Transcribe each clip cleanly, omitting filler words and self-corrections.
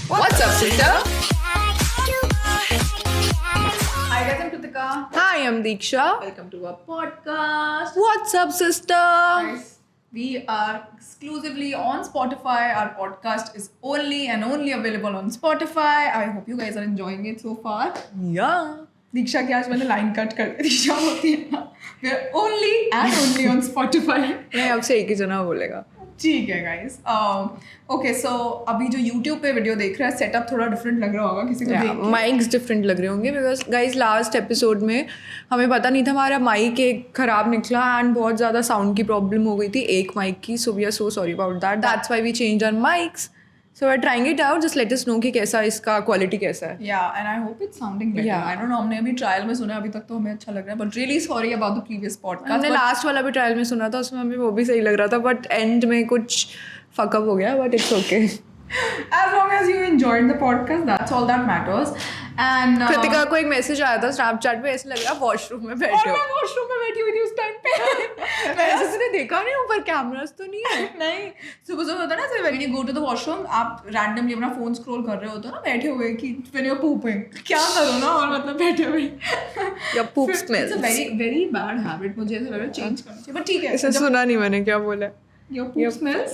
What's up, sister? Hi guys, I'm Kritika. Hi, I'm Deeksha. Welcome to our podcast. What's up, sister? Guys, we are exclusively on Spotify. Our podcast is only and only available on Spotify. I hope you guys are enjoying it so far. Yeah. दीक्षा की आज मैंने line cut कर दी. दीक्षा होती है ना, we are only and only on Spotify. नहीं, अब से एक ही जना बोलेगा. ठीक है गाइस. ओके सो अभी जो YouTube पे वीडियो देख रहा है सेटअप थोड़ा डिफरेंट लग रहा होगा किसी को देख के. माइक्स डिफरेंट लग रहे होंगे बिकॉज गाइज लास्ट एपिसोड में हमें पता नहीं था, हमारा माइक एक ख़राब निकला एंड बहुत ज़्यादा साउंड की प्रॉब्लम हो गई थी एक माइक की. So we are so sorry about that. That's why we change our mics. So we are trying it out. Just let us know कि कैसा इसका क्वालिटी कैसा है. या and I hope it's sounding better. I don't know, हमने अभी trial में सुना, अभी तक तो हमें अच्छा लग रहा है, but really sorry about the previous podcast. हमने लास्ट वाला भी ट्रायल में सुना था, उसमें हमें वो भी सही लग रहा था, बट एंड में कुछ फकअप हो गया. But it's okay. As long as you enjoyed the podcast, that's all that matters. And Kritika को एक मैसेज आया था स्नैपचैट पे, ऐसे लग रहा वॉशरूम में बैठे हो. मैं वॉशरूम में बैठी हुई थी उस टाइम पे. ऐसे तूने देखा नहीं ऊपर कैमरास तो नहीं है? नहीं, सुबह सुबह होता है ना, when you go to the washroom आप रैंडमली अपना फोन स्क्रॉल कर रहे होते हो ना बैठे हुए कि व्हेन यू pooping क्या करो ना, और मतलब बैठे हुए या poop smells. It's a very very bad habit. मुझे ऐसा लग रहा है चेंज करना चाहिए, बट ठीक है. ऐसे सुना नहीं मैंने क्या बोला. Your poop smells.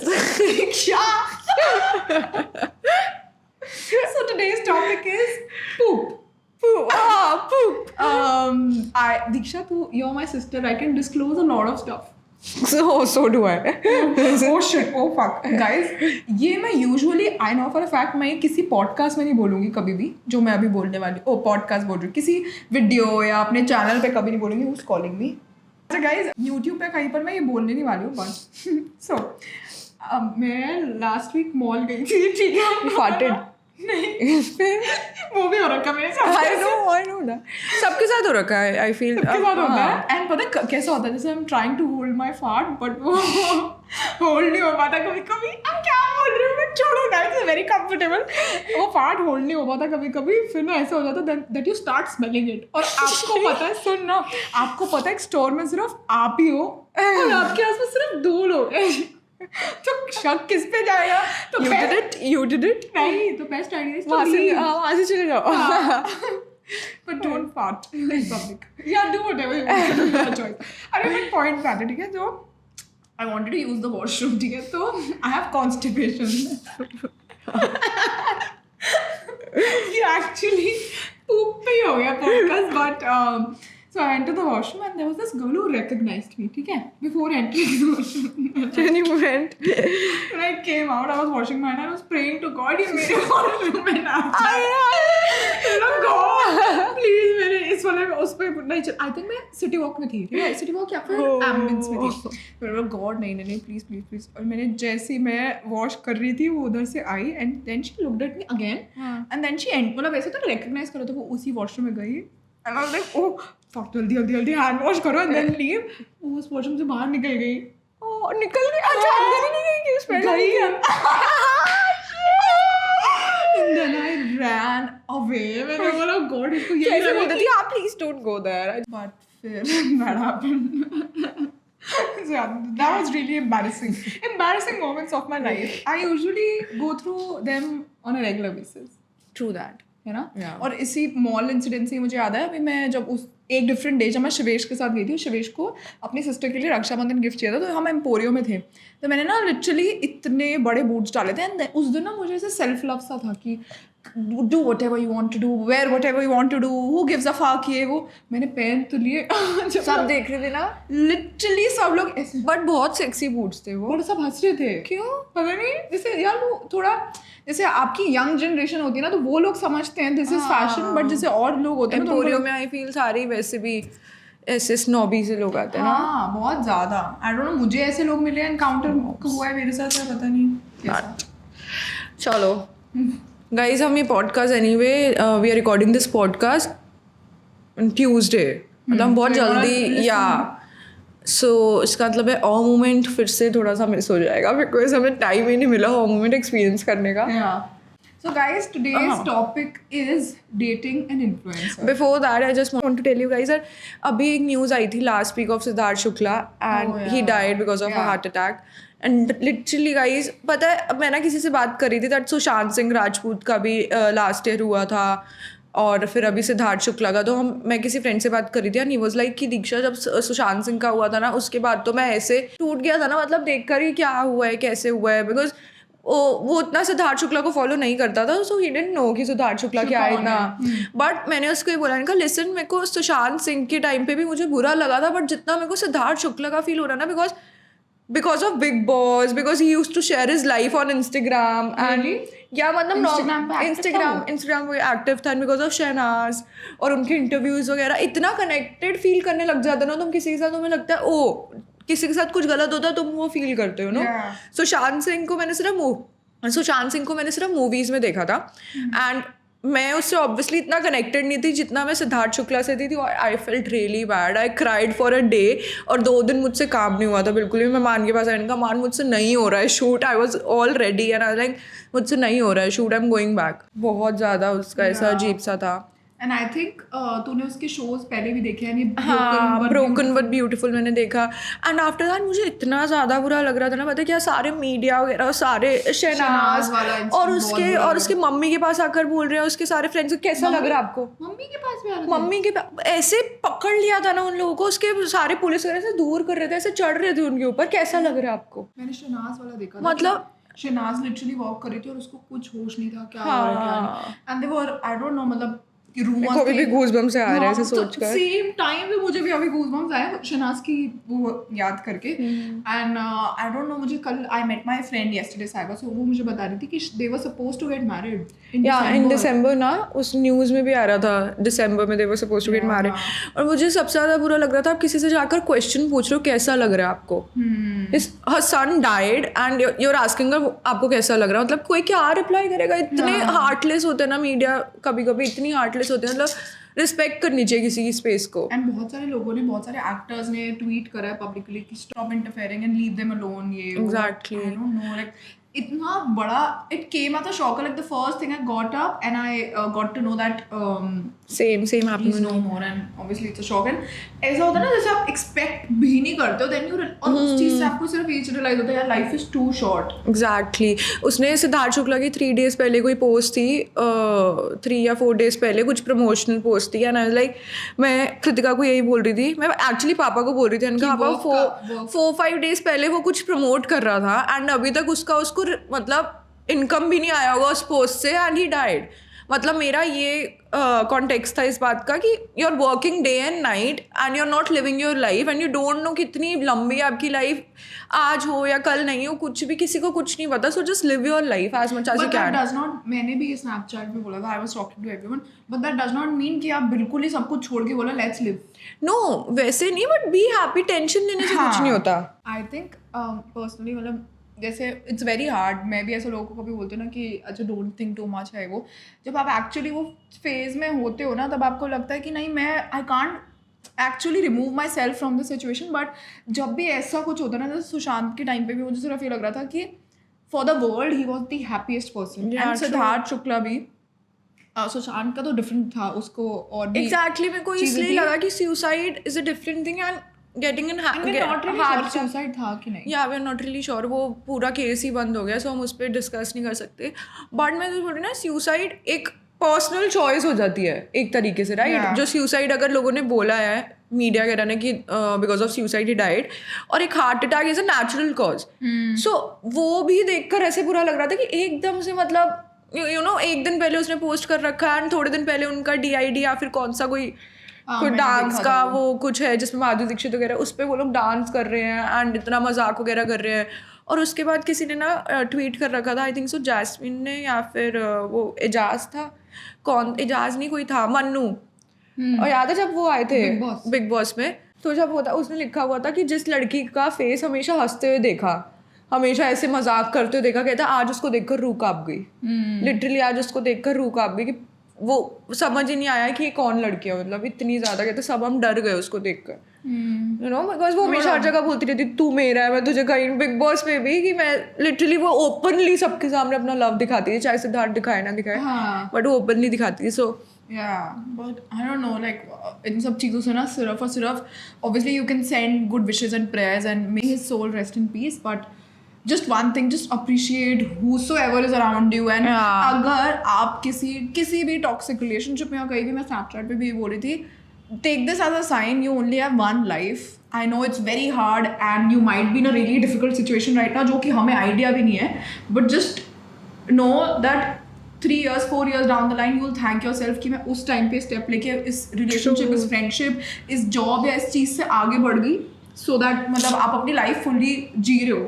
So today's topic is poop. Poop. Poop. Diksha, you're my sister. I can disclose a lot of stuff. So do I. Oh shit, oh fuck. Guys, ये मैं usually, I know for a fact, मैं किसी podcast में नहीं बोलूँगी कभी भी जो मैं अभी बोलने वाली. podcast बोल रही हूँ, किसी वीडियो या अपने चैनल पे कभी नहीं बोलूँगी. Who's calling me? अच्छा गाइज, YouTube पे कहीं पर मैं ये बोलने नहीं वाली हूँ, बट सो मैं लास्ट वीक मॉल गई थी. ठीक है, फार्टेड नहीं वो भी हो रखा मेरे साथ. I know that. सबके साथ हो रखा है. I feel सबके साथ होता है. एंड पता है कैसा होता है, जैसे I'm trying to hold my fart but वो होल्ड नहीं हो पाता कभी कभी. अब क्या बोल रही हूँ मैं, छोड़ो गाइस, इट्स वेरी कंफर्टेबल. वो फार्ट होल्ड नहीं हो पाता कभी कभी, फिर ना ऐसा हो जाता है that you start smelling it. और आपको पता है, सुन ना, आपको पता है एक स्टोर में सिर्फ आप ही हो और आपके आसपास सिर्फ 2 लोग हैं, तो शक किस पे जाएगा. तो you did it. नहीं, तो बेस्ट आइडिया इज वहाँ से चले जाओ. But don't fart in public. Yeah, do whatever you want to do, your choice. अरे मैं point था, ठीक है, जो I wanted to use the washroom, ठीक है, तो I have constipation. ये actually poop पे ही हो गया podcast, but so I entered the washroom and there was this girl who recognized me, ठीक है, before entering the washroom. Then you went. When I came out, I was washing my hands. I was praying to God, ये मेरे washroom में ना God, please मेरे इस वाले में उस पे नहीं चल. I think मैं सिटी वॉक में थी, ठीक है, सिटी वॉक या फिर एम्बुलेंस में थी. मैंने गॉड नहीं प्लीज प्लीज प्लीज. और मैंने जैसे मैं वॉश कर रही थी वो उधर से आई and then she looked at me again and then she मतलब ऐसे तो रिकग्नाइज करो, तो वो उसी वॉशरूम में गई. And I was like, oh, fuck, जल्दी हैंड वॉश करो and then leave. वो उस वॉशरूम से बाहर निकल गई. Oh, निकल गई. अच्छा, अंदर ही नहीं गई कि उसमें गई. And then I ran away. मैंने बोला God, इसको यही कैसे लगा बोलती कि थी, आप please don't go there. but फिर that happened. So yeah, that was really embarrassing moments of my life. I usually go through them on a regular basis. True that. है ना. Yeah. और इसी मॉल इंसिडेंट से मुझे याद है, अभी मैं जब उस एक डिफरेंट डे जब मैं शिवेश के साथ गई थी, शिवेश को अपनी सिस्टर के लिए रक्षाबंधन गिफ्ट चाहिए था, तो हम एम्पोरियो में थे. तो मैंने ना लिटरली इतने बड़े बूट्स डाले थे एंड उस दिन ना मुझे ऐसे सेल्फ लव सा था कि do what ever you want to do, वेयर वट ever you want to do, who gives a fuck, ये वो. मैंने पहन तो लिए. सब देख रहे थे ना, लिटरली सब लोग ऐसे, बट बहुत सेक्सी बूट्स थे वो. और सब हंस रहे थे. क्यों पता नहीं, जैसे यार वो थोड़ा जैसे आपकी यंग जनरेशन होती है ना, तो वो लोग समझते हैं दिस इज फैशन, बट जैसे और लोग होते हैं एम्पोरियो में आई फील सारे वैसे भी ऐसे स्नॉबी से लोग आते हैं ना. हाँ, बहुत ज़्यादा. आई डोंट नो, मुझे ऐसे लोग मिले, एनकाउंटर हुआ है मेरे साथ, पता नहीं कैसा. चलो गाइज, हम ये podcast anyway we are recording this podcast Tuesday, मतलब बहुत जल्दी. या सो इसका मतलब है ऑ मोमेंट फिर से थोड़ा सा मिस हो जाएगा बिकॉज हमें टाइम ही नहीं मिला ऑ मोमेंट एक्सपीरियंस करने का. So guys, today's topic is dating an influencer. Before that, I just want to tell you guys that अभी एक न्यूज़ आई थी last week of Siddharth Shukla and he died because of a heart attack. And literally guys, पता है मैं ना किसी से बात कर रही थी that सुशांत सिंह राजपूत का भी last year हुआ था और फिर अभी सिद्धार्थ शुक्ला का, तो मैं किसी फ्रेंड से बात कर रही थी एंड ही वाज लाइक कि दीक्षा जब सुशांत सिंह का हुआ था ना उसके बाद तो मैं ऐसे टूट गया था ना, मतलब देखकर ही क्या हुआ है कैसे हुआ है, बिकॉज वो इतना सिद्धार्थ शुक्ला को फॉलो नहीं करता था, सो ही डिडंट नो कि सिद्धार्थ शुक्ला क्या है इतना. बट मैंने उसको ये बोला, इनका लिसन, मेरे को सुशांत सिंह के टाइम पे भी मुझे बुरा लगा था, बट जितना मेरे को सिद्धार्थ शुक्ला का फील हो रहा ना, because of Big Boss, because he used to share his life on Instagram and yeah, मतलब Instagram वो एक्टिव था because of शहनाज और उनके इंटरव्यूज वगैरह, इतना कनेक्टेड फील करने लग जाता ना तुम किसी के साथ, तुम्हें लगता है ओ किसी के साथ कुछ गलत होता है तुम वो फील करते हो नो. सुशांत सिंह को मैंने सिर्फ मूवीज में देखा था एंड मैं उससे ऑब्वियसली इतना कनेक्टेड नहीं थी जितना मैं सिद्धार्थ शुक्ला से थी. और I felt really bad, I cried for a day और 2 दिन मुझसे काम नहीं हुआ था बिल्कुल भी. मैं मान के पास आई, इनका मान मुझसे नहीं हो रहा है shoot, I was all ready and I like मुझसे नहीं हो रहा है shoot, I am going back. बहुत ज़्यादा उसका ऐसा अजीब सा था. एंड आई थिंक तूने उसके शोज पहले भी देखे हैं. हाँ, ब्रोकन बट ब्यूटीफुल मैंने देखा एंड आफ्टर दैट मुझे इतना ज़्यादा बुरा लग रहा था ना, पता है क्या, सारे मीडिया वगैरह सारे शहनाज और उसके मम्मी के पास आकर बोल रहे हैं, उसके सारे फ्रेंड्स. कैसा लग रहा है आपको? मम्मी के पास भी मम्मी के ऐसे पकड़ लिया था ना उन लोगों को, उसके सारे पुलिस वगैरह से दूर कर रहे थे, ऐसे चढ़ रहे थे उनके ऊपर. कैसा लग रहा है आपको? मैंने शहनाज वाला देखा, मतलब शहनाज लिटरली वॉक कर रही थी और उसको कुछ होश नहीं था क्या हो रहा है, and they were I don't no, मतलब कभी भी गूज़बम्स आ रहे हैं ऐसे सोचकर. सेम टाइम पे मुझे भी अभी गूज़बम्स आए शहनाज की वो याद करके. एंड आई डोंट नो, मुझे कल I met my friend yesterday cyber, so वो मुझे बता रही थी कि they were supposed to get married in December ना, उस न्यूज़ में भी आ रहा था दिसंबर में they were supposed to get married. और मुझे सबसे ज़्यादा बुरा लग रहा था, आप किसी से जाकर क्वेश्चन पूछ रहे हो कैसा लग रहा है आपको, her son died and you are asking आपको कैसा लग रहा है. मतलब कोई क्या रिप्लाई करेगा? इतने हार्टलेस होते हैं ना मीडिया, कभी कभी इतनी हार्टलेस होते हैं, मतलब रिस्पेक्ट करनी चाहिए किसी की स्पेस को. एंड बहुत सारे लोगों ने, बहुत सारे एक्टर्स ने ट्वीट करा है पब्लिकली कि stop interfering and leave them alone. ये exactly, I don't know, like इतना बड़ा it came at a shock. Like the first thing I got up and I got to know that same happened no more, and obviously it's a shock. And ऐसा होता है ना जैसे आप expect भी नहीं करते हो, देन यू, और उस चीज से आपको सिर्फ ये रियलाइज होता है यार life is too short. Exactly. उसने सिद्धार्थ शुक्ला की 3 days पहले कोई पोस्ट थी, 3 या 4 days पहले कुछ प्रमोशनल पोस्ट थी एंड आई लाइक, मैं कृतिका को यही बोल रही थी, मैं एक्चुअली पापा को बोल रही थी, उनका पापा 4-5 days पहले वो कुछ प्रमोट कर रहा था एंड अभी तक उसको मतलब इनकम भी नहीं आया होगा उस पोस्ट से एंड ही डाइड. मतलब मेरा ये कॉन्टेक्स्ट था इस बात का कि you are working day and night and you are not living your life and you don't know कितनी लंबी आपकी लाइफ आज हो या कल नहीं हो, कुछ भी, किसी को कुछ नहीं पता. So just live your life as much as you can. Does not, मैंने भी ये स्नैपचैट पे बोला था, I was talking to everyone, but that does not mean कि आप बिल्कुल ही सब कुछ छोड़ के बोला लेट्स लिव. नो, वैसे नहीं, बट बी हैप्पी. टेंशन लेने से कुछ नहीं होता. आई थिंक पर्सनली, मतलब जैसे इट्स वेरी हार्ड, मैं भी ऐसे लोगों को कभी बोलती हूँ ना कि अच्छा डोंट थिंक टू मच है वो. जब आप एक्चुअली वो फेज में होते हो ना, तब आपको लगता है कि नहीं, मैं I can't actually remove my self from the situation. But जब भी ऐसा कुछ होता है ना, जैसे सुशांत के टाइम पे भी मुझे सिर्फ ये लग रहा था कि for the world he was the happiest person. And Siddharth Shukla भी, सुशांत का तो डिफरेंट था, उसको और भी एग्जैक्टली मेरे को इसलिए लगा कि suicide is a different thing and getting in heart suicide था कि नहीं. Yeah we are not really sure, वो पूरा केस ही बंद हो गया, सो हम उस पर डिस्कस नहीं कर सकते. बट मैं तो बोल रही ना, सुसाइड एक पर्सनल चॉइस हो जाती है एक तरीके से, राइट? जो सुसाइड अगर लोगों ने बोला है मीडिया वगैरह ने कि because of suicide he died, और एक heart attack is a natural cause. So वो भी देखकर ऐसे बुरा लग रहा था कि एकदम से, मतलब यू नो, एक दिन पहले उसने पोस्ट कर रखा है एंड थोड़े दिन पहले उनका DID या फिर कौन सा कोई डांस का वो कुछ है जिसमें माधुरी दीक्षित वगैरह, उस पर वो लोग डांस कर रहे हैं एंड इतना मजाक वगैरह कर रहे हैं. और उसके बाद किसी ने ना ट्वीट कर रखा था, आई थिंक सो जैस्मिन ने या फिर वो एजाज था, कौन, एजाज नहीं कोई था, मन्नू. और याद है जब वो आए थे बिग बॉस में, तो जब होता उसने लिखा हुआ था कि जिस लड़की का फेस हमेशा हंसते हुए देखा, हमेशा ऐसे मजाक करते हुए देखा, कहता आज उसको देखकर रूह कांप गई. लिटरली आज उसको देखकर रूह कांप गई कि वो समझ ही नहीं आया कि ये कौन लड़की है, मतलब इतनी ज़्यादा कहते सब हम डर गए उसको देख कर, यू नो, बिकॉज वो हमेशा हर जगह बोलती रहती तू मेरा है मैं तुझे, कहीं बिग बॉस में भी कि मैं लिटरली वो ओपनली सबके सामने अपना लव दिखाती थी, चाहे सिद्धार्थ दिखाए ना दिखाए, बट वो ओपनली दिखाती थी. So but I don't know like इन सब चीज़ों से ना सिर्फ और सिर्फ obviously you can send good wishes and prayers and may his soul rest in peace, but just one thing, just appreciate whosoever is around you and अगर आप किसी भी toxic relationship में या कहीं भी, मैं Snapchat पे भी ये बोल रही थी, take this as a sign you only have one life. I know it's very hard and you might be in a really difficult situation right now जो कि हमें idea भी नहीं है, but just know that 3 years 4 years down the line you will thank yourself कि मैं उस time पे step लेके इस relationship, इस friendship, इस job या इस चीज़ से आगे बढ़ गई, so that मतलब आप अपनी life fully जी रहे हो.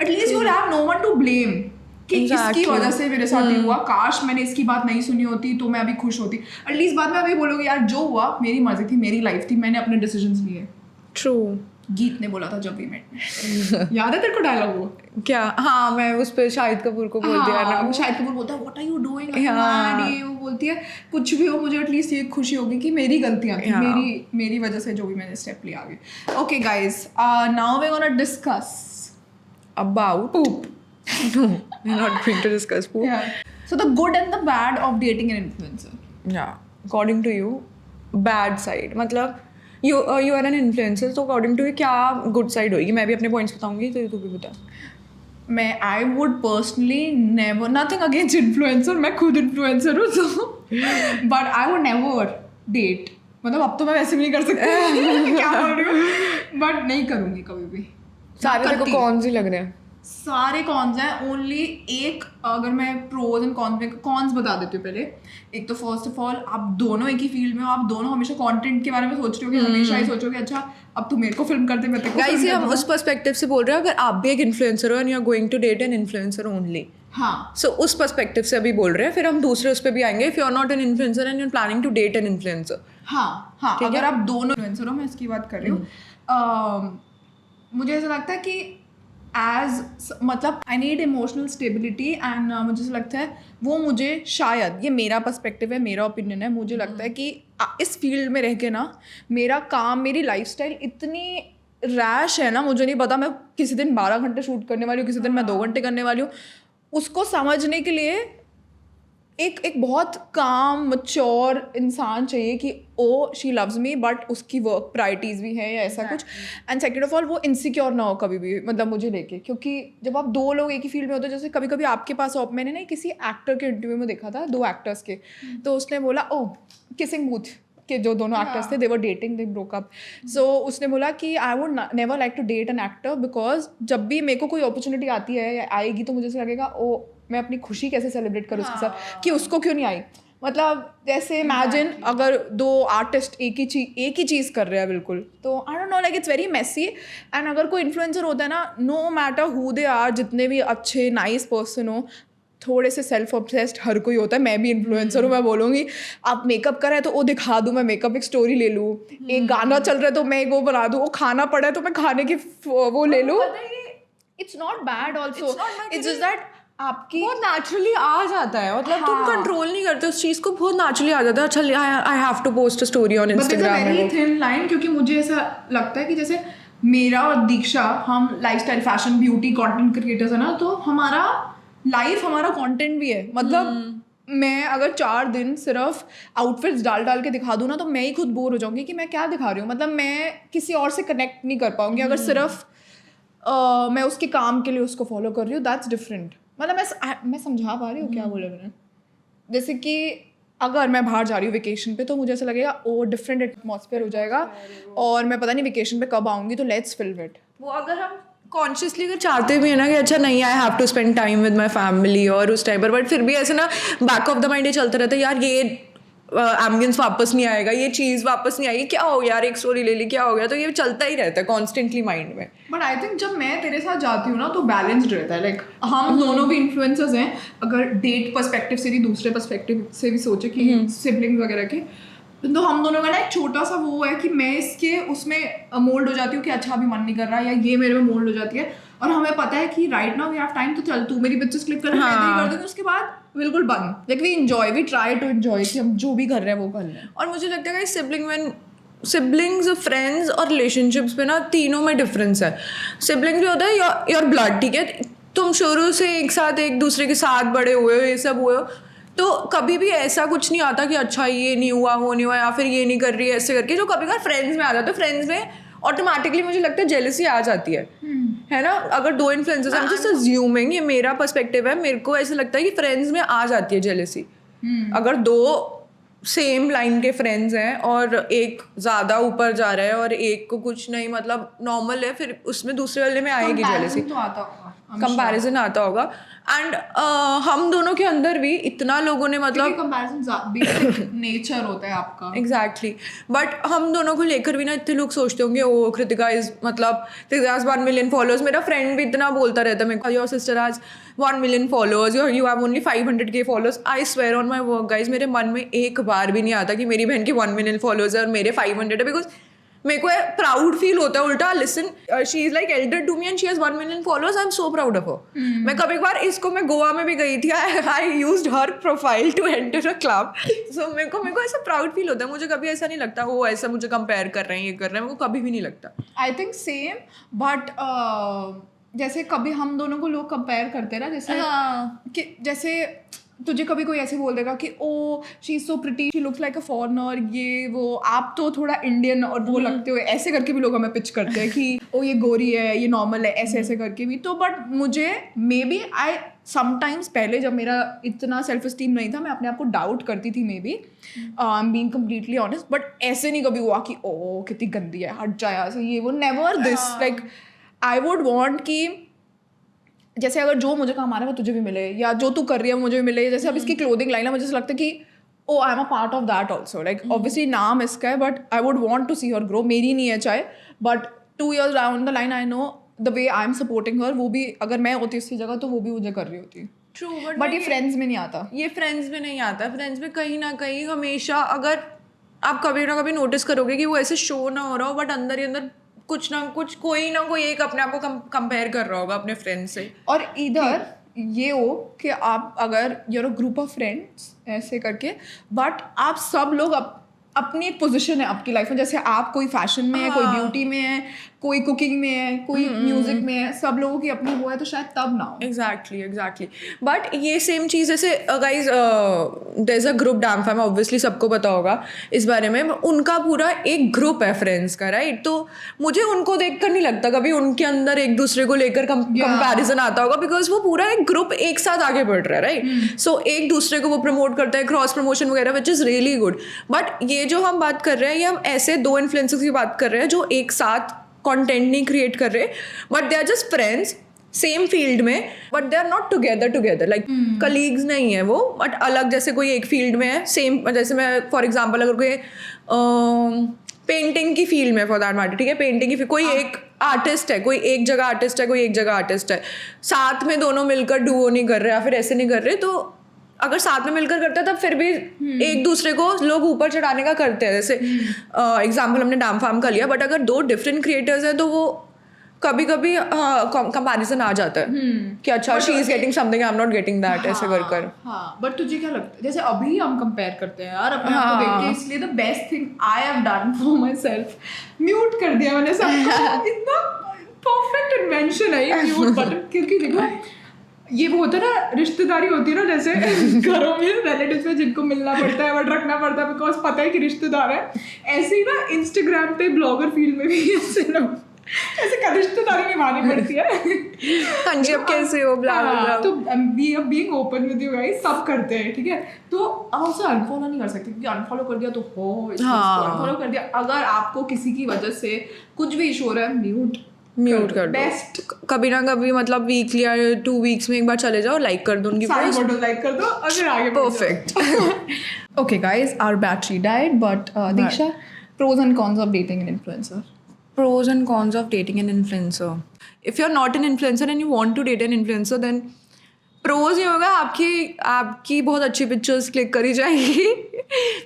At least you will have no one to blame कि इसकी वजह से मेरे साथ ये हुआ, काश मैंने इसकी बात नहीं सुनी होती तो मैं अभी खुश होती. एटलीस्ट बाद में अभी बोलोगे यार जो हुआ मेरी मर्जी थी, मेरी लाइफ थी, मैंने अपने डिसीजंस लिए. ट्रू. गीत ने बोला था जब वी मेट, याद है तेरे को डायलॉग वो? क्या? हाँ, मैं उस पर शाहिद कपूर को बोल दिया ना. शाहिद कपूर बोलता है व्हाट आर यू डूइंग, ये वो बोलती है कुछ भी हो मुझे एटलीस्ट ये खुशी होगी कि मेरी गलतियाँ थी, मेरी वजह से जो भी मैंने स्टेप लिया आगे. Okay guys, now we gonna discuss about poop. No, we're not going to discuss poop. Yeah. So the good and the bad of dating an influencer. Yeah. According to you, bad side. मतलब you are an influencer, तो according to you क्या good side होगी? मैं भी अपने points बताऊंगी तो तू भी बता. I would personally never, nothing against influencer, मैं खुद influencer हूँ so, but I would never date. मतलब अब तो मैं वैसे भी नहीं कर सकती क्या बोल रही हूँ, but नहीं करूँगी कभी भी. सारे तेरे को कॉन्स ही लग रहे हैं? सारे कॉन्स हैं, ओनली एक अगर मैं प्रोज एंड कॉन्स बता देती हूँ पहले. एक तो फर्स्ट ऑफ ऑल आप दोनों एक ही फील्ड में हो, आप दोनों हमेशा कंटेंट के बारे में सोच रहे हो कि हमेशा ही सोचोगे अच्छा अब तू मेरे को फिल्म करते मैं तेरे को गाइस, हम उस पर्सपेक्टिव से बोल रहे हैं अगर आप भी एक इन्फ्लुएंसर हो and you are going to date an influencer only. हाँ, सो उस पर्सपेक्टिव से अभी बोल रहे हैं, फिर हम दूसरे उस पर भी आएंगे. If you are not an influencer and you are planning to date an influencer. हाँ, अगर आप दोनों इन्फ्लुएंसर हो, मैं इसकी बात कर रही हूँ, मुझे ऐसा लगता है कि मतलब I need emotional stability and मुझे ऐसा लगता है वो मुझे, शायद ये मेरा पर्सपेक्टिव है, मेरा ओपिनियन है, मुझे लगता है कि इस फील्ड में रह के ना मेरा काम, मेरी लाइफस्टाइल इतनी रैश है ना, मुझे नहीं पता मैं किसी दिन 12 घंटे शूट करने वाली हूँ, किसी दिन मैं 2 घंटे करने वाली हूँ. उसको समझने के लिए एक बहुत काम मैच्योर इंसान चाहिए कि oh she loves me but उसकी वर्क प्रायोरिटीज़ भी हैं या ऐसा कुछ. एंड सेकेंड ऑफ ऑल वो इनसिक्योर ना हो कभी भी, मतलब मुझे लेके, क्योंकि जब आप 2 लोग एक ही फील्ड में होते हैं, जैसे कभी कभी आपके पास मैंने ना किसी एक्टर के इंटरव्यू में देखा था, 2 एक्टर्स के, तो उसने बोला ओ किसिंग बूथ के जो दोनों एक्टर्स थे, they were dating, they broke up. So उसने बोला कि I would never like to date an actor because जब भी मेरे को कोई अपॉर्चुनिटी आती है या आएगी तो मुझे ऐसा लगेगा ओ मैं अपनी खुशी कैसे सेलिब्रेट करूँ उसके साथ, कि उसको क्यों नहीं आई. मतलब जैसे इमेजिन अगर 2 आर्टिस्ट एक ही चीज़ कर रहे हैं बिल्कुल, तो I don't know like it's very messy. And अगर कोई इन्फ्लुएंसर होता है ना, no matter who they are, जितने भी अच्छे नाइस पर्सन हो, थोड़े से सेल्फ ऑब्सेस्ड हर कोई होता है. मैं भी इन्फ्लुएंसर हूँ, मैं बोलूँगी आप मेकअप कर रहे हैं तो वो दिखा दूँ, मैं मेकअप एक स्टोरी ले लूँ. एक गाना चल रहा है तो मैं एक वो बना दूँ, वो खाना पड़ा है तो मैं खाने की वो ले लूँ. It's not bad also, it's just that आपकी बहुत नेचुरली आ जाता है, मतलब तुम कंट्रोल नहीं करते उस चीज़ को, बहुत नेचुरली आ जाता है. अच्छा I have to post a story on Instagram. Very thin line, क्योंकि मुझे ऐसा लगता है कि जैसे मेरा और दीक्षा, हम lifestyle fashion beauty content creators है ना, तो हमारा लाइफ हमारा कंटेंट भी है. मतलब मैं अगर 4 दिन सिर्फ आउटफिट्स डाल के दिखा दूँ ना, तो मैं ही खुद बोर हो जाऊँगी कि मैं क्या दिखा रही हूँ. मतलब मैं किसी और से कनेक्ट नहीं कर पाऊँगी अगर सिर्फ मैं उसके काम के लिए उसको फॉलो कर रही हूँ. That's different. मतलब मैं समझा पा रही हूँ क्या बोले मैंने. जैसे कि अगर मैं बाहर जा रही हूँ वेकेशन पे, तो मुझे ऐसा लगेगा ओ डिफरेंट एटमॉस्फेयर हो जाएगा और मैं पता नहीं वेकेशन पे कब आऊँगी, तो लेट्स फिल्म इट. वो अगर हम कॉन्शियसली अगर चाहते भी है ना कि अच्छा नहीं I have to spend time with my family और उस टाइम पर, बट फिर भी ऐसे ना बैक ऑफ द माइंड ये चलता रहता है यार ये एम्बियंस वापस नहीं आएगा, ये चीज़ वापस नहीं आएगी, क्या हो गया यार, एक स्टोरी ले ली, क्या हो गया. तो ये चलता ही रहता है कॉन्स्टेंटली माइंड में. बट आई थिंक जब मैं तेरे साथ जाती हूँ ना तो बैलेंस्ड रहता है. लाइक हम दोनों भी इन्फ्लुएंसर्स हैं, अगर डेट पर्सपेक्टिव से भी दूसरे पर्सपेक्टिव से भी सोचे कि सिबलिंग्स वगैरह के, तो हम दोनों का ना एक छोटा सा वो है कि मैं इसके उसमें मोल्ड हो जाती हूँ कि अच्छा अभी मन नहीं कर रहा, या ये मेरे में मोल्ड हो जाती है. और हमें पता है कि right now we have time, तो चल तू मेरी पिक्चर्स क्लिक कर, मैं तेरी कर दूँगी. उसके बाद बिल्कुल बंद, like we try to enjoy कि हम जो भी कर रहे हैं वो कर रहे हैं. और मुझे लगता है सिबलिंग्स, फ्रेंड्स और रिलेशनशिप्स में ना तीनों में डिफरेंस है. सिबलिंग जो होता है योर ब्लड, ठीक है, तुम शुरू से एक साथ एक दूसरे के साथ बड़े हुए हो, ये सब हुए हो, तो कभी भी ऐसा कुछ नहीं आता कि अच्छा ये नहीं हुआ वो नहीं हुआ या फिर ये नहीं कर रही है ऐसे करके, जो कभी कभार फ्रेंड्स में आ जाता है. फ्रेंड्स में ऑटोमेटिकली मुझे लगता है जेलसी आ जाती है ना. अगर दो influencers, I am just assuming, ये मेरा पर्सपेक्टिव है, मेरे को ऐसा लगता है कि फ्रेंड्स में आ जाती है जेलसी. अगर दो सेम लाइन के फ्रेंड्स हैं और एक ज़्यादा ऊपर जा रहा है और एक को कुछ नहीं, मतलब नॉर्मल है, फिर उसमें दूसरे वाले में आएगी जेलसी, तो आता होगा, कंपैरिजन आता होगा. एंड हम दोनों के अंदर भी इतना लोगों ने मतलब कंपैरिजन बेसिक नेचर होता है आपका. एग्जैक्टली. बट हम दोनों को लेकर भी ना इतने लोग सोचते होंगे ओ कृतिका इज, मतलब कृतिका हैज 1 million फॉलोअर्स. मेरा फ्रेंड भी इतना बोलता रहता है मेरे को, your sister has 1 million followers, you have only 500K followers. I swear on my work guys, मेरे मन में एक बार भी नहीं आता कि मेरी बहन के 1 million फॉलोअर्स है और मेरे 500 है. बिकॉज मेरे को प्राउड फील होता है उल्टा. Listen, she is like elder to me and she has 1 million followers. I am so proud of her. मैं कभी बार इसको, मैं गोवा में भी गई थी, I used her profile to enter a club. So मेरे को ऐसा प्राउड फील होता है. मुझे कभी ऐसा नहीं लगता वो ऐसा मुझे कंपेयर कर रहे हैं, ये कर रहे हैं, मेरे को कभी भी नहीं लगता. आई थिंक सेम, बट जैसे कभी हम दोनों को लोग कंपेयर करते हैं ना, जैसे कि जैसे तुझे कभी कोई ऐसे बोल देगा कि oh she is so pretty, she looks like a foreigner, ये वो, आप तो थोड़ा इंडियन और वो लगते हो, ऐसे करके भी लोग हमें पिच करते हैं कि ओ ये गोरी है, ये नॉर्मल है, ऐसे ऐसे करके भी. तो बट मुझे मे बी आई समटाइम्स, पहले जब मेरा इतना सेल्फ इस्टीम नहीं था, मैं अपने आप को डाउट करती थी, maybe I am being completely honest. But ऐसे नहीं कभी हुआ कि ओ कितनी गंदी है, हट जाए यहाँ से, ये वो. Never this. Like I would want कि जैसे अगर जो मुझे काम आ रहा है वो तुझे भी मिले, या जो तू कर रही है वो मुझे भी मिले. जैसे अब इसकी क्लोथिंग लाइन है, मुझे ऐसा लगता है कि oh I am a part of that also. Like obviously नाम इसका है, but I would want to see her grow. मेरी नहीं है चाहे, but 2 years down the line I know the way I am supporting her, वो भी अगर मैं होती उसकी जगह तो वो भी मुझे कर रही होती. ट्रू. बट ये फ्रेंड्स में नहीं आता. ये फ्रेंड्स में नहीं आता. फ्रेंड्स में कहीं ना कहीं हमेशा, अगर आप कभी ना कभी नोटिस करोगे कि वो ऐसे शो ना हो रहा हो, बट अंदर ही अंदर कुछ ना कोई एक अपने आप को कंपेयर कर रहा होगा अपने फ्रेंड से. और इधर ये हो कि आप अगर you're a group of friends ऐसे करके, बट आप सब लोग अपनी एक पोजीशन है आपकी लाइफ में. जैसे आप कोई फैशन में है, कोई ब्यूटी में है, कोई कुकिंग में है, कोई म्यूजिक में है, सब लोगों की अपनी वो है, तो शायद तब ना हो. एग्जैक्टली. बट ये सेम चीज़ जैसे guys there is a group damn fam, obviously सबको पता होगा इस बारे में. उनका पूरा एक ग्रुप है फ्रेंड्स का, राइट. तो मुझे उनको देखकर नहीं लगता कभी उनके अंदर एक दूसरे को लेकर कंपैरिजन आता होगा, बिकॉज वो पूरा एक ग्रुप एक साथ आगे बढ़ रहा है, राइट. सो एक दूसरे को वो प्रमोट करता है, क्रॉस प्रमोशन वगैरह, which is really good. But ये जो हम बात कर रहे हैं, ये हम ऐसे 2 इन्फ्लुएंसर्स की बात कर रहे हैं जो एक साथ कंटेंट नहीं क्रिएट कर रहे, but they are just friends same field में, but they are not together like colleagues नहीं है वो, बट अलग. जैसे कोई एक फील्ड में है सेम, जैसे मैं फॉर एग्जांपल अगर कोई पेंटिंग की फील्ड में, फॉर दैट मैटर, ठीक है, पेंटिंग की कोई एक आर्टिस्ट है, कोई एक जगह आर्टिस्ट है, कोई एक जगह आर्टिस्ट है, साथ में दोनों मिलकर डुओ नहीं कर रहे या फिर ऐसे नहीं कर रहे, तो अगर साथ में मिलकर करते हैं तब फिर भी एक दूसरे को लोग ऊपर चढ़ाने का करते हैं. जैसे एग्जाम्पल हमने डैम फार्म का लिया, बट अगर 2 डिफरेंट क्रिएटर्स हैं तो वो कभी कभी कंपैरिजन आ जाता है कि अच्छा she is getting something, I am not getting that, ऐसे कर. हाँ, बट तुझे क्या लगता है, जैसे अभी हम कंपेयर करते हैं यार अपने आप को देख के, इसलिए the best thing I have done for my self, mute कर दिया मैंने सबको. इतना परफेक्ट इन्वेंशन है ये म्यूट बटन. क्योंकि देखो ये वो होता है ना, रिश्तेदारी होती है ना, जैसे घरों में रिलेटिव्स में जिनको मिलना पड़ता है बट रखना पड़ता है बिकॉज पता है कि रिश्तेदार है, ऐसे ही ना इंस्टाग्राम पे ब्लॉगर फील्ड में भी ऐसे लोग ऐसे का रिश्तेदारी निभानी पड़ती है. हाँ जी, अब कैसे हो ब्ला ब्ला. तो being open with you guys, सब करते हैं, ठीक है. तो आप उसे अनफॉलो नहीं कर सकते, क्योंकि अनफॉलो कर दिया तो हो, अनफॉलो कर दिया. अगर आपको किसी की वजह से कुछ भी इशू हो रहा है, म्यूट कर दो. बेस्ट. कभी ना कभी मतलब वीकली या 2 weeks में एक बार चले जाओ, लाइक कर दो उनकी पोस्ट, फोटो लाइक कर दो और फिर आगे. Perfect. Okay guys, our battery died, but Diksha, pros and cons of dating an influencer. Pros and cons of dating an influencer. If you're not an influencer and you want to date an influencer, then pros ये होगा, आपकी बहुत अच्छी pictures click करी जाएगी,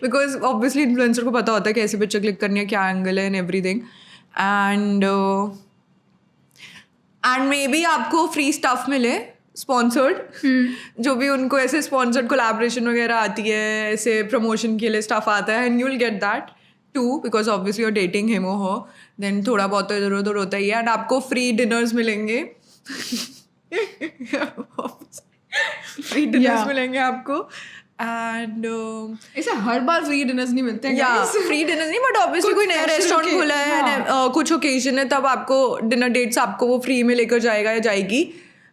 because obviously influencer को पता होता है कैसी पिक्चर क्लिक करनी है, क्या एंगल है and everything. And may be आपको फ्री स्टफ मिले, स्पॉन्सर्ड जो भी उनको ऐसे स्पॉन्सर्ड कोलैबोरेशन वगैरह आती है, ऐसे प्रमोशन के लिए स्टफ आता है, and you will get that too because obviously you're dating him हो, देन थोड़ा बहुत तो इधर उधर होता ही है, एंड आपको फ्री डिनर्स मिलेंगे फ्री डिनर्स मिलेंगे आपको, एंड ऐसे हर बार फ्री डिनर्स नहीं मिलते हैं या guys. फ्री डिनर नहीं, बट ऑब्वियसली कोई नया रेस्टोरेंट खुला है, कुछ ओकेजन है, तब आपको डिनर डेट्स आपको वो फ्री में लेकर जाएगा या जाएगी,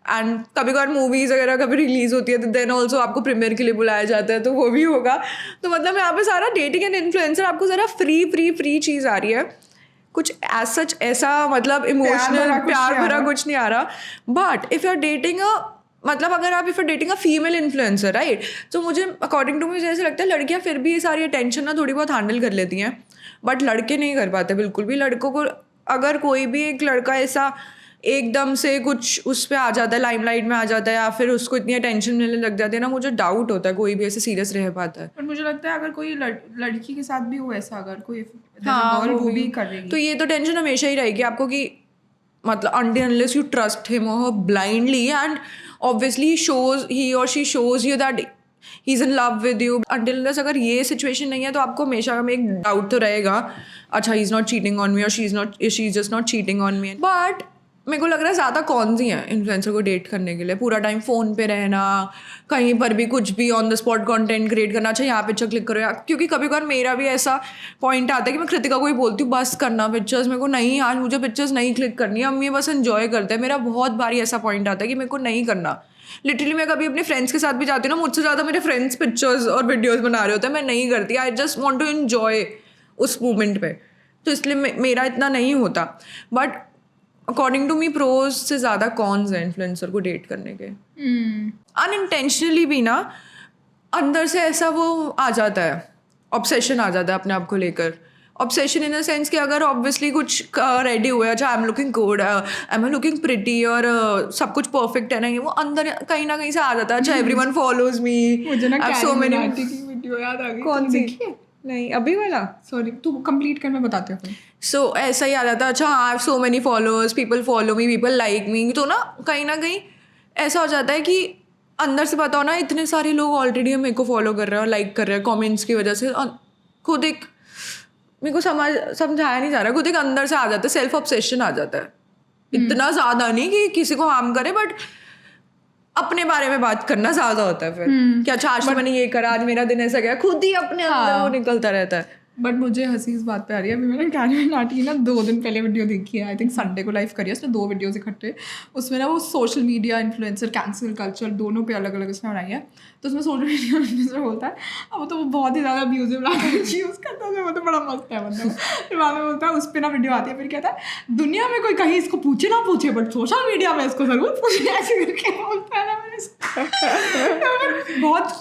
एंड कभी कभार मूवीज़ वगैरह कभी रिलीज होती है तो देन ऑल्सो आपको प्रीमियर के लिए बुलाया जाता है, तो वो भी होगा। तो मतलब यहाँ पे सारा डेटिंग एंड इन्फ्लुएंसर आपको ज़रा फ्री चीज़ आ रही है, कुछ एज सच ऐसा मतलब इमोशनल प्यार भरा कुछ नहीं आ रहा। But if you are dating मतलब अगर आप if dating a female influencer right, तो मुझे अकॉर्डिंग टू मुझे ऐसा लगता है लड़कियां फिर भी ये सारी अटेंशन ना थोड़ी बहुत हैंडल कर लेती हैं, बट लड़के नहीं कर पाते बिल्कुल भी। लड़कों को अगर कोई भी एक लड़का ऐसा एकदम से कुछ उस पर आ जाता है, लाइमलाइट में आ जाता है, या फिर उसको इतनी अटेंशन मिलने लग जाती है ना, मुझे डाउट होता है कोई भी ऐसे सीरियस रह पाता है। पर मुझे लगता है अगर कोई लड़की के साथ भी हो ऐसा, अगर कोई हाँ वो भी कर रही, तो ये तो टेंशन हमेशा ही रहेगी आपको कि मतलब until unless you trust him or her blindly, and obviously he or she shows you that he's in love with you, until unless अगर ये situation नहीं है तो आपको हमेशा में एक doubt तो रहेगा, अच्छा he's not cheating on me or she's just not cheating on me। but मेरे को लग रहा है ज़्यादा कौन सी हैं इन्फ्लुएंसर को डेट करने के लिए, पूरा टाइम फ़ोन पे रहना, कहीं पर भी कुछ भी on the spot content create करना, अच्छा यहाँ पिक्चर क्लिक करो यार। क्योंकि कभी कभार मेरा भी ऐसा पॉइंट आता है कि मैं कृतिका को ही बोलती हूँ बस करना पिक्चर्स, मेरे को नहीं, आज मुझे पिक्चर्स नहीं क्लिक करनी है, हम ये बस एंजॉय करते हैं। मेरा बहुत बारी ऐसा पॉइंट आता है कि मेरे को नहीं करना। लिटरली मैं कभी अपने फ्रेंड्स के साथ भी जाती हूँ ना, मुझसे ज़्यादा मेरे फ्रेंड्स पिक्चर्स और वीडियोज़ बना रहे होते हैं, मैं नहीं करती। I just want to enjoy उस मोमेंट पे, तो इसलिए मेरा इतना नहीं होता। But according to me pros से ज़्यादा कॉन्स हैं इन्फ्लुएंसर को डेट करने के। अनइंटेंशनली भी ना अंदर से ऐसा वो आ जाता है, ऑब्सेशन आ जाता है अपने आप को लेकर। ऑब्सेशन इन द सेंस कि अगर ऑब्वियसली कुछ रेडी हुआ है, अच्छा I am looking good, I am looking pretty, और सब कुछ परफेक्ट है ना, ये वो अंदर कहीं ना कहीं से आ जाता है। अच्छा एवरीवन फॉलोज मी, मुझे ना सो मेनी की वीडियो याद आ गई। कौन सी? नहीं अभी वाला, सॉरी तू कंप्लीट कर, मैं बताती हूँ। सो ऐसा ही आ जाता है, अच्छा I have so many followers, people follow me, people like me. तो ना कहीं ऐसा हो जाता है कि अंदर से पता हो ना इतने सारे लोग ऑलरेडी मेरे को फॉलो कर रहे हैं और लाइक कर रहे हैं कमेंट्स की वजह से, खुद एक मेरे को समझाया नहीं जा रहा, खुद एक अंदर से आ जाता है, सेल्फ ऑब्सेशन आ जाता है। इतना ज़्यादा नहीं कि किसी को हार्म करे, बट अपने बारे में बात करना ज़्यादा होता है फिर कि अच्छा आज तो मैंने ये करा, आज मेरा दिन ऐसा गया, खुद ही अपने अंदर वो निकलता रहता है। बट मुझे हंसी इस बात पे आ रही है, अभी मैंने कैरी नाटी की ना 2 दिन पहले वीडियो देखी है, आई थिंक संडे को लाइव करी है उसने, 2 वीडियोज़ इकट्ठे। उसमें ना वो social media influencer, cancel culture दोनों पे अलग अलग उसने बनाई है। तो उसमें सोशल मीडिया इन्फ्लुएंसर बोलता है, अब तो वो बहुत ही ज़्यादा अब्यूजिव लैंग्वेज यूज़ करता है, वो तो बड़ा मस्त है मतलब। फिर बाद में बोलता है, उस पर ना वीडियो आती है, फिर कहता है दुनिया में कोई कहीं इसको पूछे ना पूछे बट सोशल मीडिया में इसको ज़रूर पूछे, ऐसे करके बोलता है ना। मैंने बहुत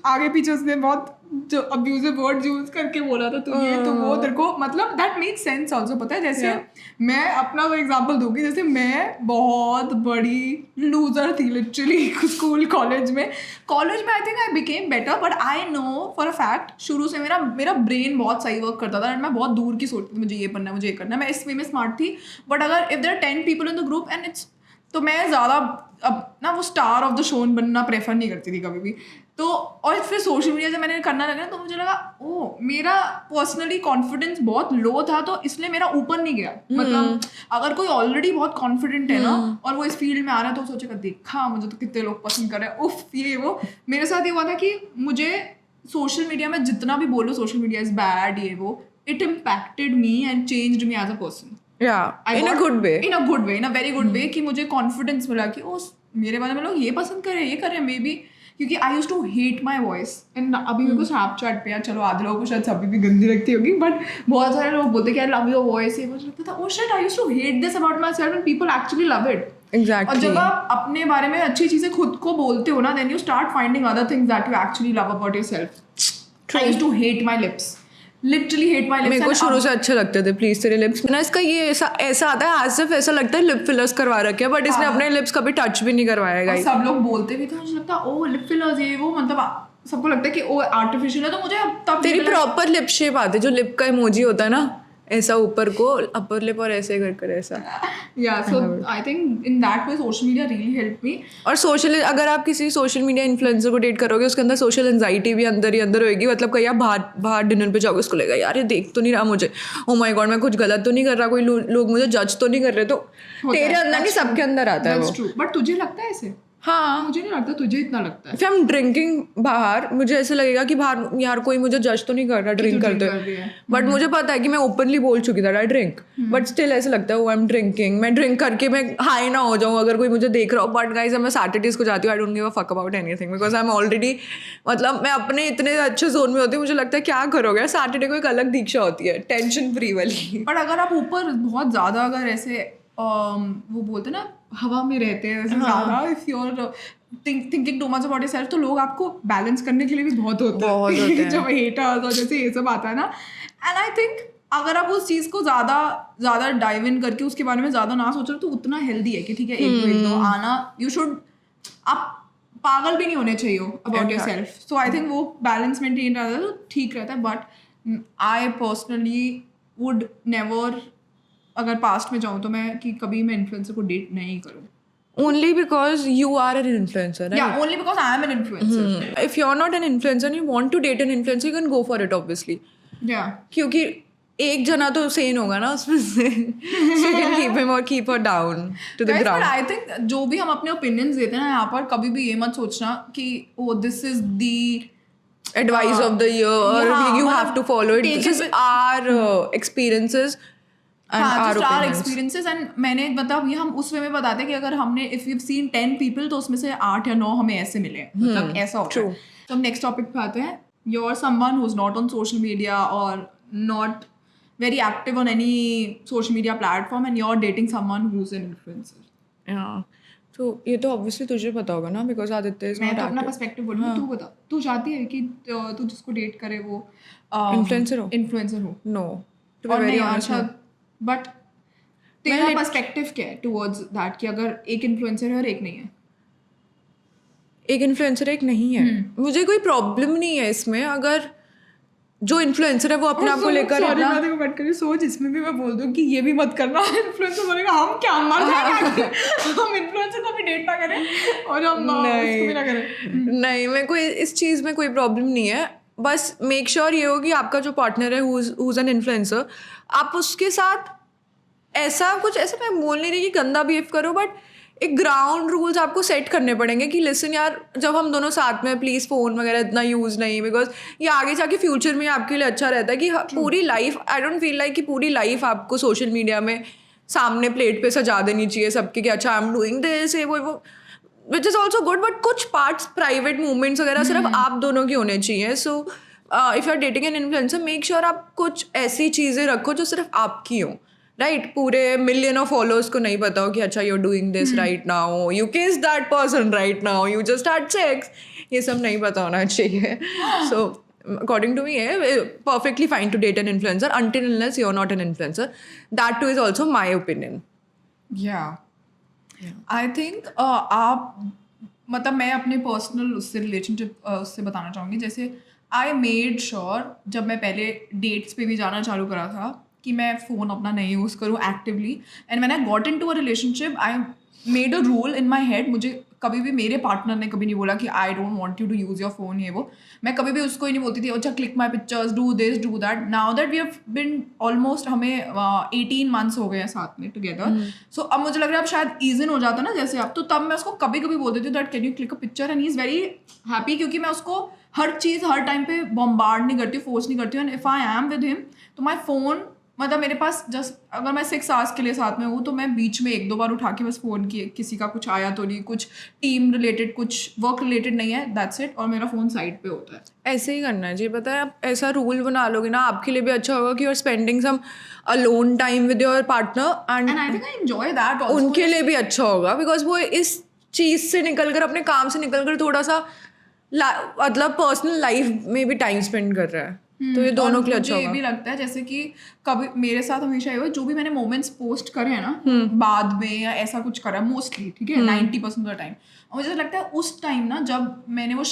आगे पीछे उसने बहुत जो अब्यूजिव वर्ड यूज करके बोला था तो ये तो वो तेरे को मतलब दैट मेक सेंस ऑल्सो। पता है जैसे मैं अपना वो एग्जांपल दूंगी, जैसे मैं बहुत बड़ी लूजर थी लिटरली स्कूल कॉलेज में आई think I became better, but I know for a fact शुरू से मेरा ब्रेन बहुत सही वर्क करता था एंड मैं बहुत दूर की सोचती थी, मुझे ये करना है, मुझे ये करना है, मैं इस वे में स्मार्ट थी। बट अगर if there are 10 people in the group and it's, तो मैं ज़्यादा अब ना वो स्टार ऑफ द शो बनना प्रेफर नहीं करती थी कभी भी। तो और फिर सोशल मीडिया से मैंने करना लगा तो मुझे लगा ओ मेरा पर्सनली कॉन्फिडेंस बहुत लो था, तो इसलिए मेरा ऊपर नहीं गया। मतलब अगर कोई ऑलरेडी बहुत कॉन्फिडेंट है ना और वो इस फील्ड में आ रहा है तो सोचेगा देखा मुझे तो कितने लोग पसंद कर रहे हैं, उफ ये वो। मेरे साथ ये हुआ था कि मुझे सोशल मीडिया में जितना भी बोलो सोशल मीडिया इज बैड ये वो, it impacted me and changed me as a person. In a good way, in a very good way, कि मुझे कॉन्फिडेंस मिला कि ओ मेरे बारे में लोग ये पसंद कर रहे हैं, ये कर रहे हैं। मे बी क्योंकि I use to hate my voice and अभी मेरे को स्नैपचैट पे, यार चलो आधे लोगों को शायद सभी भी गंदी लगती होगी, बट बहुत सारे लोग बोलते हैं कि आई लव योर वॉइस, ये मुझे लगता था oh shit I use to hate this about myself and people actually love it. और जब आप अपने बारे में अच्छी चीजें खुद को बोलते हो ना, then you start finding other things that you actually love about yourself. I used to hate my lips, literally hate my lips. मेरे को शुरू से अच्छे लगते थे प्लीज तेरे लिप्स ना। इसका ये ऐसा आता है आज सिर्फ ऐसा लगता है लिप फिलर्स करवा रखे हैं, बट इसने अपने लिप्स कभी टच भी नहीं करवाया गाइस। सब लोग बोलते भी थे, मुझे लगता है ओ लिप फिलर्स ये वो, मतलब सबको लगता है कि ओ आर्टिफिशियल है, तो मुझे तब तेरी प्रॉपर लिप शेप आती है, जो लिप का इमोजी होता है ना ऐसा ऊपर को अपर लिप और ऐसे कर ऐसा. Yeah, so I think in that way social media really helped me. और सोशल, अगर आप किसी सोशल मीडिया इन्फ्लुएंसर को डेट करोगे उसके अंदर सोशल एंजाइटी भी अंदर ही अंदर होगी. मतलब कहीं आप बाहर डिनर पे जाओगे उसको लगेगा यार ये देख तो नहीं रहा मुझे, ओ माय गॉड मैं कुछ गलत तो नहीं कर रहा, कोई लोग मुझे जज तो नहीं कर रहे. तो तेरे अंदर नहीं सबके अंदर आता है वो. That's true. But तुझे लगता है ऐसे? हाँ, मुझे नहीं लगता, तुझे इतना लगता है. फिर हम ड्रिंकिंग बाहर, मुझे ऐसे लगेगा कि बाहर यार कोई मुझे जज तो नहीं कर रहा ड्रिंक करते हुए. बट मुझे पता है कि मैं ओपनली बोल चुकी था आई ड्रिंक, बट स्टिल ऐसे लगता है आई एम ड्रिंकिंग. मैं ड्रिंक करके मैं हाई ना हो जाऊँ अगर कोई मुझे देख रहा हो. बट गाइस जब मैं सैटरडेज को जाती हूँ I don't give a fuck about anything because I am already, मतलब मैं अपने इतने अच्छे जोन में होती हूँ. मुझे लगता है क्या करोगे, सैटरडे को एक अलग दीक्षा होती है टेंशन फ्री वाली. पर अगर आप ऊपर बहुत ज़्यादा अगर ऐसे वो बोलते ना हवा में रहते हैं वैसे ज़्यादा, if you are thinking too much about yourself, तो लोग आपको बैलेंस करने के लिए भी बहुत होते हैं. जब हेटर्स और जैसे ये सब आता है ना. एंड आई थिंक अगर आप उस चीज़ को ज़्यादा डाइव इन करके उसके बारे में ज़्यादा ना सोचो तो उतना हेल्दी है कि ठीक है एक दो आना, यू शुड, आप पागल भी नहीं होने चाहिए about yourself. So I think वो बैलेंस मेंटेन रहता है तो ठीक रहता है. But I personally would never, अगर पास्ट में जाऊँ तो मैं कि कभी मैं इन्फ्लुएंसर को डेट नहीं करूँ. Only because you are an influencer, right? Yeah, only because I am an influencer. If you're not an influencer and you want to date an influencer, you can go for it obviously. Yeah. क्योंकि एक जना तो sane होगा ना उसमें से. So you can keep him or keep her down to the Guys, ground. but I think जो भी हम अपने opinions देते हैं ना यहाँ पर, कभी भी ये मत सोचना कि oh this is the advice of the year or yeah, you have to follow it. This is our experiences. our experiences. and मैंने मतलब ये हम उस वे में बताते हैं कि अगर हमने if we've seen 10 people तो उसमें से 8 या 9 हमें ऐसे मिले, मतलब ऐसा होता है. तो हम नेक्स्ट टॉपिक पे आते हैं. You're someone who's not on social media or not very active on any social media platform and you're dating someone who's an influencer. Yeah. तो ये तो obviously तुझे पता होगा ना because आदित्य is मैं not तो अपना active. पर्सपेक्टिव बोलूँ. तू बता, तू चाहती है कि तू जिसको डेट करे वो Influencer हो? No. To be very honest, no. But तेरा पर्सपेक्टिव क्या है टुवर्ड्स दैट कि अगर एक इन्फ्लुएंसर है और एक नहीं है? एक इन्फ्लुएंसर एक नहीं है. मुझे कोई प्रॉब्लम नहीं है इसमें अगर जो इन्फ्लुएंसर है वो अपने आप को लेकर सॉरी मैं तेरे को कट करी. सोच इसमें भी मैं बोल दूं कि ये भी मत करना. इन्फ्लुएंसर बोलेगा हम क्या मर जाएंगे, हम इन्फ्लुएंसर को भी डेट ना करें और हम इसको भी ना करें. नहीं, मैं कोई इस चीज़ में कोई प्रॉब्लम नहीं है. बस मेक श्योर ये हो कि आपका जो पार्टनर है who's an influencer, आप उसके साथ ऐसा मैं बोल नहीं रही कि गंदा बिहेव करो, बट एक ग्राउंड रूल्स आपको सेट करने पड़ेंगे कि लिसन यार जब हम दोनों साथ में प्लीज़ फ़ोन वगैरह इतना यूज़ नहीं, बिकॉज ये आगे जाके फ्यूचर में आपके लिए अच्छा रहता है कि पूरी life, I don't feel like कि पूरी लाइफ आपको सोशल मीडिया में सामने प्लेट पे सजा देनी चाहिए सबके कि अच्छा आई एम डूइंग दिस वो which is also good. But कुछ पार्ट्स प्राइवेट मूवमेंट्स वगैरह सिर्फ आप दोनों की होने चाहिए. So if you are dating an influencer make sure आप कुछ ऐसी चीज़ें रखो जो सिर्फ आपकी हो. राइट, पूरे मिलियन ऑफ फॉलोअर्स को नहीं पता हो कि अच्छा you are doing this right now, you kiss that person right now, you just had sex, ये सब नहीं पता होना चाहिए. So according to me perfectly fine to date an influencer until unless you're not an influencer. That too is also my opinion. I think आप मतलब मैं अपने पर्सनल उससे रिलेशनशिप उससे बताना चाहूँगी. जैसे आई मेड श्योर जब मैं पहले डेट्स पे भी जाना चालू करा था कि मैं फ़ोन अपना नहीं यूज़ करूँ actively. And when I got into a relationship I made a rule in my head. मुझे कभी भी मेरे पार्टनर ने कभी नहीं बोला कि I don't want you to use your phone, ये वो. मैं कभी भी उसको ही नहीं बोलती थी अच्छा click my pictures, do this do that. Now that we have been almost हमें 18 months हो गए हैं साथ में टुगेदर. सो अब मुझे लग रहा है अब शायद ईजन हो जाता ना जैसे अब, तो तब मैं उसको कभी कभी बोल देती हूँ that can you click a picture, and he is very happy क्योंकि मैं उसको हर चीज़ हर टाइम पे बॉम्बार्ड नहीं करती हूँ, फोर्स नहीं करती हूँ. And if I am with him तो माई फ़ोन मतलब मेरे पास जस्ट अगर मैं 6 hours के लिए साथ में हूँ तो मैं बीच में 1-2 बार उठा के बस फ़ोन की किसी का कुछ आया तो नहीं, कुछ टीम रिलेटेड कुछ वर्क रिलेटेड नहीं है, दैट्स इट. और मेरा फ़ोन साइड पे होता है. ऐसे ही करना है जी. पता है आप ऐसा रूल बना लोगे ना आपके लिए भी अच्छा होगा कि you are spending some alone time with your partner and I think I enjoy that also. उनके लिए भी अच्छा होगा बिकॉज वो इस चीज़ से निकल कर अपने काम से निकल कर थोड़ा सा मतलब पर्सनल लाइफ में भी टाइम स्पेंड कर रहा है. तो ये दोनों के लिए अच्छा होगा. मुझे ये भी लगता है जैसे कि कभी मेरे साथ हमेशा ये हुआ जो भी मैंने मोमेंट्स पोस्ट करे हैं ना बाद में या ऐसा कुछ करा मोस्टली, ठीक है 90% ऑफ द टाइम. और मुझे लगता है उस टाइम ना जब मैंने वो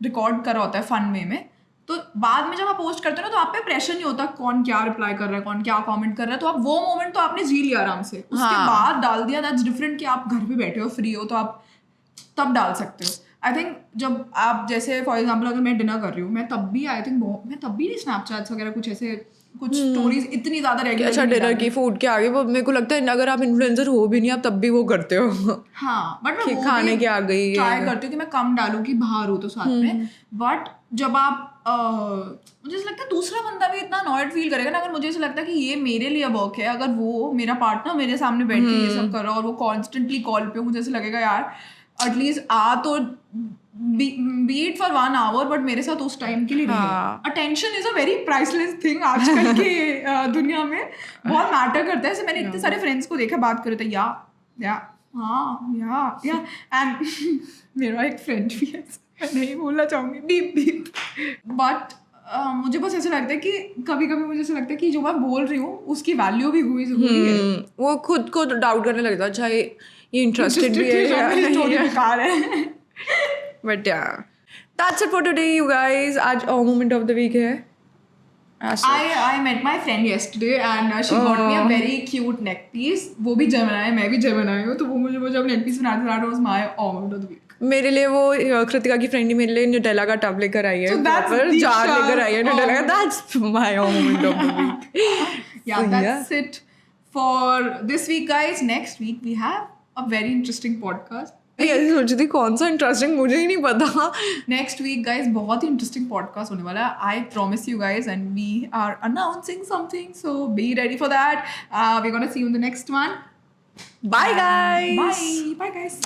रिकॉर्ड करा होता है फन वे में, तो बाद में जब आप पोस्ट करते हो ना तो आप पे प्रेशर नहीं होता कौन क्या रिप्लाई कर रहा है, कौन क्या कमेंट कर रहा है, तो आप वो मोमेंट तो आपने जी लिया आराम से, उसके बाद डाल दिया, दैट्स डिफरेंट कि आप घर पे बैठे हो फ्री हो तो आप तब डाल सकते हो. आई थिंक जब आप जैसे फॉर एग्जाम्पल अगर मैं डिनर कर रही हूँ, मैं तब भी आई थिंक मैं तब भी नहीं स्नैपचैट्स वगैरह कुछ ऐसे कुछ स्टोरीज इतनी ज्यादा रेगुलर. अच्छा डिनर की फूड के आगे, वो मेरे को लगता है अगर आप इन्फ्लुएंसर हो भी नहीं आप तब भी वो करते हो. हाँ बट मैं खाने के आ गई ट्राई करती हूँ कि मैं कम डालूँ कि बाहर हो तो साथ में. बट जब आप मुझे ऐसा लगता है दूसरा बंदा भी इतना अनॉयड फील करेगा ना, अगर मुझे ऐसा लगता है कि ये मेरे लिए वर्क है, अगर वो मेरा पार्टनर मेरे सामने बैठ के ये सब कर रहा है और वो कॉन्स्टेंटली कॉल पे, मुझे ऐसा लगेगा यार एटलीस्ट आ तो B it for 1 hour but मेरे साथ उस टाइम के लिए नहीं. Attention is a very priceless thing आजकल की दुनिया में, बहुत मैटर करता है. ऐसे मैंने इतने सारे फ्रेंड्स को देखा बात कर रहे थे या एंड मेरा एक फ्रेंड भी है, मैं नहीं बोलना चाहूँगी बीप बट मुझे बस ऐसा लगता है कि कभी कभी मुझे ऐसा लगता है कि जो मैं बोल रही हूँ उसकी वैल्यू भी हुई जरूरी है. वो खुद को डाउट करने लगता है, अच्छा ये इंटरेस्टेड भी है, स्टोरी बेकार है. बट या that's it for today you guys. आज मोमेंट ऑफ द वीक है. I met my friend yesterday and she got me a very cute neck piece. वो भी Gemini है, मैं भी Gemini हूँ, तो वो मुझे जब neck piece बनाते that was my moment of the week. मेरे लिए वो कृतिका की फ्रेंड ही मेरे लिए न्यूटेला का टब लेकर आई है, प्रॉपर जार लेकर आई है न्यूटेला का. That's my moment of the week. Yeah, that's it for this week guys. Next week we have a very interesting podcast. ऐसी सोची थी कौन सा इंटरेस्टिंग, मुझे ही नहीं पता. नेक्स्ट वीक गाइज बहुत ही इंटरेस्टिंग पॉडकास्ट होने वाला है, I promise you guys, and we are announcing something, so be ready for that. We gonna see you in the next one. Bye guys. Bye guys.